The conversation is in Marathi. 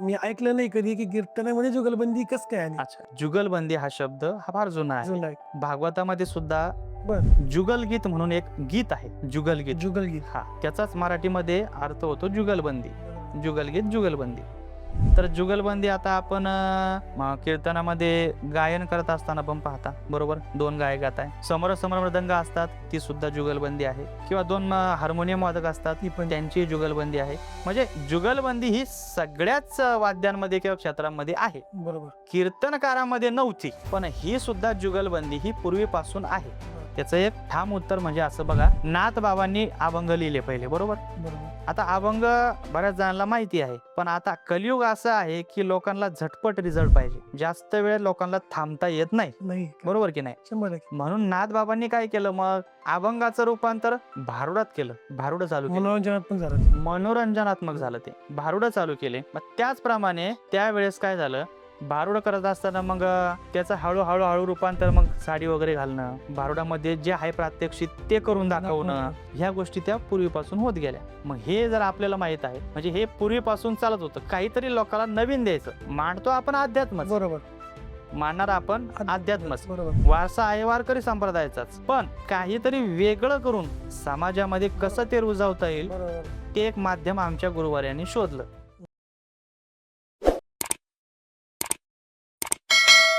मी ऐकलं नाही कधी की कीर्तनामध्ये जुगलबंदी कस काय आली. अच्छा, जुगलबंदी हा शब्द हा फार जुना आहे. जुना आहे. भागवतामध्ये सुद्धा बर. जुगल गीत म्हणून एक गीत आहे, जुगल गीत. जुगलगीत. हा, त्याचाच मराठीमध्ये अर्थ होतो जुगलबंदी. जुगलगीत, जुगलबंदी. तर जुगलबंदी आता आपण कीर्तनामध्ये गायन करत असताना पण पाहता, बरोबर, 2 गायक गात आहे, समोरासमोर मृदंग असतात, ती सुद्धा जुगलबंदी आहे. किंवा 2 हार्मोनियम वादक असतात, ती पण त्यांची जुगलबंदी आहे. म्हणजे जुगलबंदी ही सगळ्याच वाद्यांमध्ये किंवा क्षेत्रांमध्ये आहे. बरोबर. कीर्तनकारामध्ये नव्हती, पण ही सुद्धा जुगलबंदी ही पूर्वीपासून आहे. त्याचं एक ठाम उत्तर म्हणजे असं बघा, नाथ बाबांनी अभंग लिहिले पहिले, बरोबर. बरोबर. आता अभंग बऱ्याच जणांना माहिती आहे, पण आता कलियुग असं आहे की लोकांना झटपट रिझल्ट पाहिजे, जास्त वेळ लोकांना थांबता येत नाही, नाही. बरोबर की नाही. 100% म्हणून नाथ बाबांनी काय केलं, मग अभंगाचं रूपांतर भारुडात केलं, भारुड चालू केलं, मनोरंजनात्मक झालं ते. मनोरंजनात्मक झालं ते, भारुड चालू केले. मग त्याचप्रमाणे त्यावेळेस काय झालं, भारुड करत असताना मग त्याचं हळूहळू रूपांतर मग साडी वगैरे घालणं, भारुडामध्ये जे आहे प्रात्यक्षिक ते करून दाखवणं, ह्या गोष्टी त्या पूर्वीपासून होत गेल्या. मग हे जर आपल्याला माहित आहे, म्हणजे हे पूर्वीपासून चालत होतं. काहीतरी लोकांना नवीन द्यायचं, मांडतो आपण अध्यात्म, बरोबर. मानणार आपण अध्यात्मच, बरोबर. वारसा आहे वारकरी संप्रदायाचाच, पण काहीतरी वेगळं करून समाजामध्ये कसं ते रुजवता येईल, बरोबर. ते एक माध्यम आमच्या गुरुवार्यांनी शोधलं.